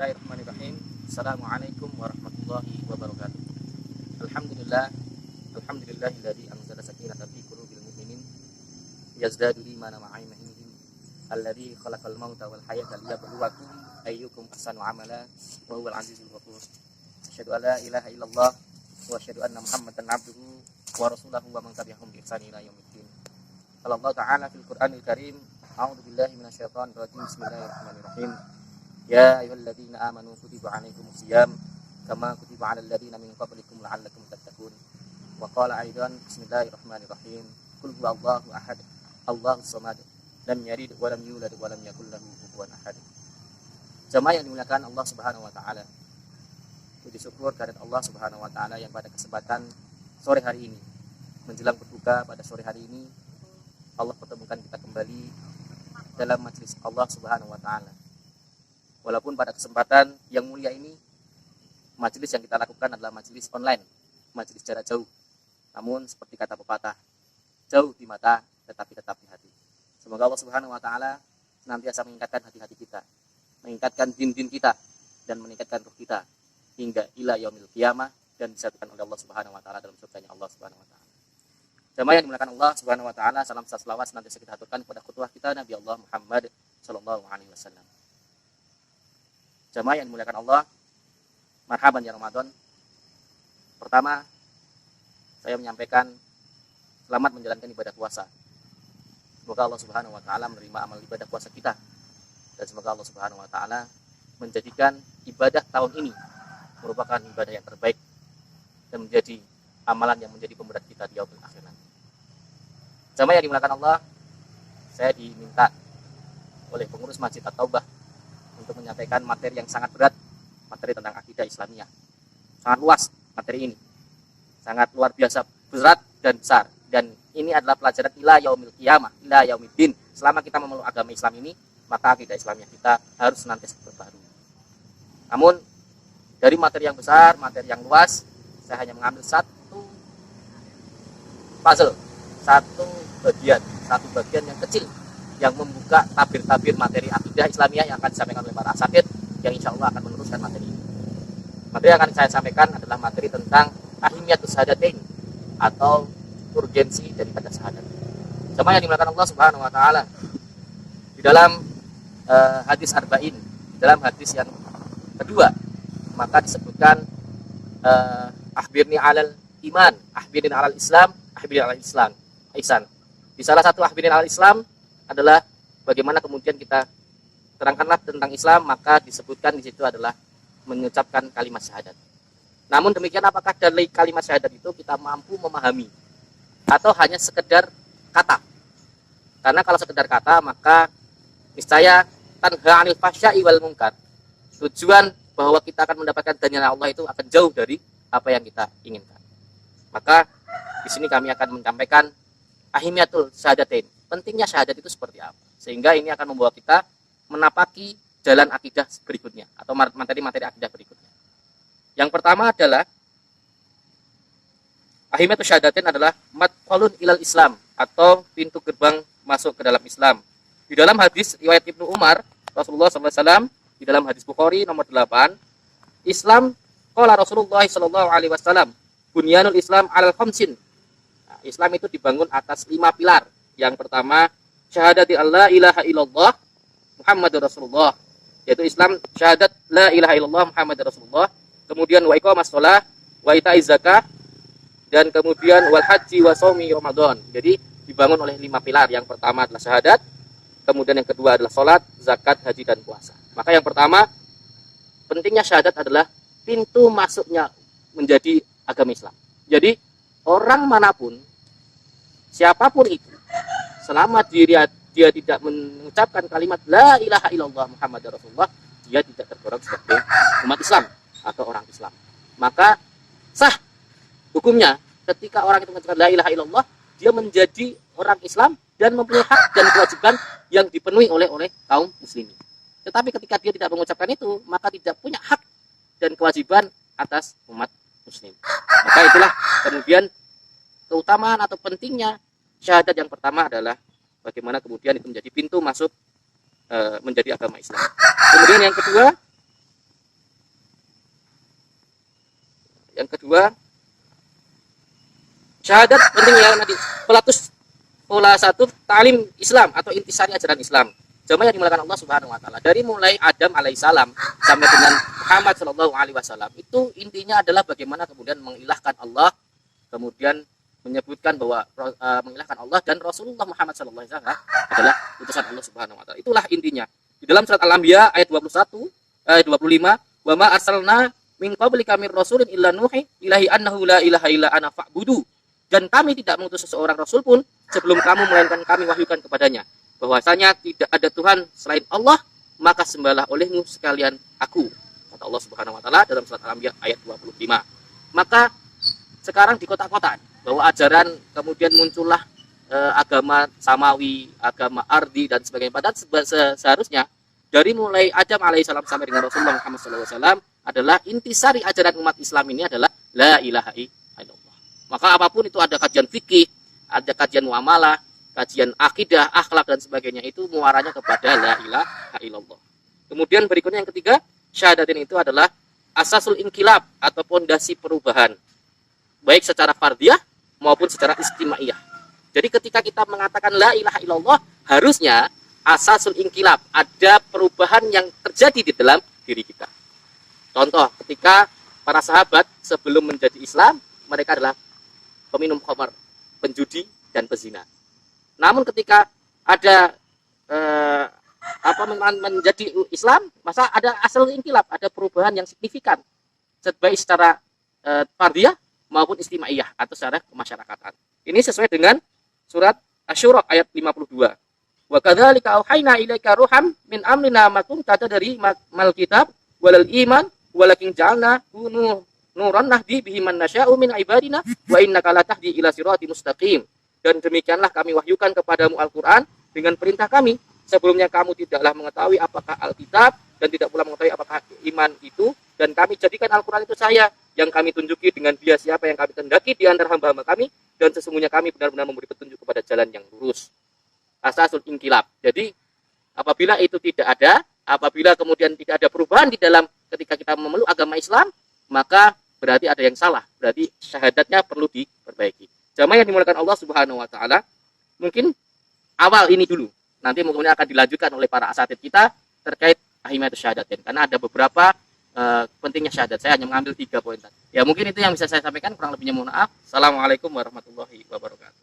Bismillahirrahmanirrahim. Assalamualaikum warahmatullahi wabarakatuh. Alhamdulillah, alhamdulillahilladzi anzala sakinata fi qulubil mu'minin yazdadu imana ma'a imanihim alladzi khalaqal mauta wal hayata liyabluwakum ayyukum ahsanu amala wa huwal azizul ghafur. Asyhadu an la ilaha illallah wa asyhadu anna Muhammadan abduhu wa rasuluhu wa man tabi'ahum bi ihsan ila yaumiddin. Qala Allah ta'ala fil Qur'anil Karim, a'udzu billahi minasyaitonir rajim. Bismillahirrahmanirrahim. Ya ayyuhalladzina amanu kutiba 'alaikumus shiyam kama kutiba 'alal ladzina min qablikum la'allakum tattaqun. Wa qala aidan bismillahirrahmanirrahim. Qul huwallahu ahad, Allahus samad, lam yalid wa lam yulad wa lam yakul lahu kufuwan ahad. Jamaah yang dimuliakan Allah Subhanahu wa taala. Puji syukur kehadirat Allah Subhanahu wa taala yang pada kesempatan sore hari ini menjelang berbuka pada sore hari ini Allah pertemukan kita kembali dalam majelis Allah Subhanahu wa taala. Walaupun pada kesempatan yang mulia ini majelis yang kita lakukan adalah majelis online, majelis jarak jauh. Namun seperti kata pepatah, jauh di mata tetapi tetap di hati. Semoga Allah Subhanahu wa taala senantiasa meningkatkan hati-hati kita, meningkatkan din-din kita dan meningkatkan ruh kita hingga ila yaumil qiyamah dan disatukan oleh Allah Subhanahu wa taala dalam surganya Allah Subhanahu wa taala. Jamaah yang dimuliakan Allah Subhanahu wa taala, salam salawat senantiasa kita aturkan kepada qudwah kita Nabi Allah Muhammad sallallahu alaihi wasallam. Jamaah yang dimuliakan Allah, marhaban ya Ramadan. Pertama, saya menyampaikan selamat menjalankan ibadah puasa. Semoga Allah Subhanahu wa taala menerima amal ibadah puasa kita dan semoga Allah Subhanahu wa taala menjadikan ibadah tahun ini merupakan ibadah yang terbaik dan menjadi amalan yang menjadi pemberat kita di yaumil akhir nanti. Jamaah yang dimuliakan Allah, saya diminta oleh pengurus Masjid At-Taubah untuk menyampaikan materi yang sangat berat, materi tentang akidah Islamiyah. Sangat luas materi ini, sangat luar biasa berat dan besar. Dan ini adalah pelajaran ila yaumil qiyamah, ila yaumiddin. Selama kita memeluk agama Islam ini, maka akidah Islamiyah kita harus senantiasa berbaharui. Namun dari materi yang besar, materi yang luas, saya hanya mengambil satu puzzle, satu bagian yang kecil yang membuka tabir-tabir materi akidah Islamiyah yang akan disampaikan oleh para asatidz yang insya Allah akan meneruskan materi ini. Materi yang akan saya sampaikan adalah materi tentang ahimiyatus syahadatain atau urgensi daripada syahadat. Sama yang dimuliakan Allah Subhanahu wa taala. Di dalam hadis arba'in, di dalam hadis yang kedua, maka disebutkan akhbirni alal iman, akhbirni alal islam, akhbirni alal islam, ihsan. Di salah satu akhbirni alal islam adalah bagaimana kemudian kita terangkanlah tentang Islam, maka disebutkan di situ adalah mengucapkan kalimat syahadat. Namun demikian, apakah dari kalimat syahadat itu kita mampu memahami atau hanya sekedar kata? Karena kalau sekedar kata, maka niscaya tanha 'anil fahsya'i wal munkar. Tujuan bahwa kita akan mendapatkan danyanya Allah itu akan jauh dari apa yang kita inginkan. Maka di sini kami akan menyampaikan ahimiyatul syahadatain. Pentingnya syahadat itu seperti apa? Sehingga ini akan membawa kita menapaki jalan akidah berikutnya atau materi-materi akidah berikutnya. Yang pertama adalah ahimiyatul syahadatain adalah madkhalun ilal Islam atau pintu gerbang masuk ke dalam Islam. Di dalam hadis riwayat Ibnu Umar, Rasulullah SAW di dalam hadis Bukhari nomor 8, Islam qala Rasulullah SAW, bunyanul Islam alal khamsin. Nah, Islam itu dibangun atas 5 pilar. Yang pertama, syahadati alla ilaha illallah Muhammadur Rasulullah, yaitu Islam syahadat la ilaha illallah Muhammadur Rasulullah. Kemudian wa iqamas shalah, wa itaiz zakah, dan kemudian wal haji wa shaumi Ramadan. Jadi dibangun oleh 5 pilar. Yang pertama adalah syahadat, kemudian yang kedua adalah salat, zakat, haji, dan puasa. Maka yang pertama, pentingnya syahadat adalah pintu masuknya menjadi agama Islam. Jadi orang manapun, siapapun itu, selama dia tidak mengucapkan kalimat la ilaha illallah Muhammadur Rasulullah, dia tidak tergolong sebagai umat Islam atau orang Islam. Maka sah hukumnya ketika orang itu mengucapkan la ilaha illallah, dia menjadi orang Islam dan mempunyai hak dan kewajiban yang dipenuhi oleh kaum muslimin. Tetapi ketika dia tidak mengucapkan itu, maka tidak punya hak dan kewajiban atas umat muslim. Maka itulah kemudian keutamaan atau pentingnya syahadat. Yang pertama adalah bagaimana kemudian itu menjadi pintu masuk menjadi agama Islam. Kemudian yang kedua, Yang kedua, syahadat penting ya nanti pelatus pola satu ta'lim Islam atau intisari ajaran Islam. Jamaah yang dimuliakan Allah Subhanahu wa taala. Dari mulai Adam alaihissalam sampai dengan Muhammad sallallahu alaihi wasallam, itu intinya adalah bagaimana kemudian mengilahkan Allah, kemudian menyebutkan bahwa mengilahkan Allah dan Rasulullah Muhammad sallallahu alaihi wasallam adalah utusan Allah Subhanahu wa taala. Itulah intinya. Di dalam surat Al-Anbiya ayat 21 ayat 25, "Wa ma arsalna min qablika mir rasulin illa nuhi ilahi annahu la ilaha illa ana fa'budu." Dan kami tidak mengutus seseorang rasul pun sebelum kamu, melainkan kami wahyukan kepadanya bahwasanya tidak ada Tuhan selain Allah, maka sembahlah olehmu sekalian aku, kata Allah Subhanahu wa taala dalam surat Al-Anbiya ayat 25. Maka sekarang di kota-kota bahwa ajaran kemudian muncullah agama samawi, agama ardi dan sebagainya. Padahal seharusnya dari mulai Adam alaihissalam sampai dengan Rasulullah Muhammad SAW adalah intisari ajaran umat Islam ini adalah la ilaha illallah. Maka apapun itu, ada kajian fikih, ada kajian muamalah, kajian akidah, akhlak dan sebagainya, itu muaranya kepada la ilaha illallah. Kemudian berikutnya yang ketiga, syahadatin itu adalah asasul inkilab atau pondasi perubahan, baik secara fardiyah maupun secara istimaiyah. Jadi ketika kita mengatakan la ilaha illallah, harusnya asasul inkilab, ada perubahan yang terjadi di dalam diri kita. Contoh, ketika para sahabat sebelum menjadi Islam, mereka adalah peminum khamar, penjudi dan pezina. Namun ketika ada menjadi Islam, masa ada asal inkilab, ada perubahan yang signifikan, baik secara fardiyah maupun istimaiyah atau secara kemasyarakatan. Ini sesuai dengan surat Asy-Syura ayat 52. Wa kadzalika auhayna ilaika ruham min amrina ma kunta tadri mal kitab walal iman walakin ja'alna nuran nahdi bihi man nasya'u min ibadina wa innaka latahdi ila siratal mustaqim. Dan demikianlah kami wahyukan kepadamu Al-Qur'an dengan perintah kami. Sebelumnya kamu tidaklah mengetahui apakah Alkitab dan tidak pula mengetahui apakah iman itu, dan kami jadikan Al-Qur'an itu saya yang kami tunjuki dengan dia siapa yang kami kehendaki di antara hamba-hamba kami, dan sesungguhnya kami benar-benar memberi petunjuk kepada jalan yang lurus. Asasul inkilab. Jadi apabila itu tidak ada, apabila kemudian tidak ada perubahan di dalam ketika kita memeluk agama Islam, maka berarti ada yang salah, berarti syahadatnya perlu diperbaiki. Jamaah yang dimuliakan Allah Subhanahu wa taala, mungkin awal ini dulu. Nanti kemudian akan dilanjutkan oleh para asatid kita terkait ahimatus syahadatin, karena ada beberapa pentingnya syahadat. Saya hanya mengambil 3 poin. Ya mungkin itu yang bisa saya sampaikan, kurang lebihnya mohon maaf. Assalamualaikum warahmatullahi wabarakatuh.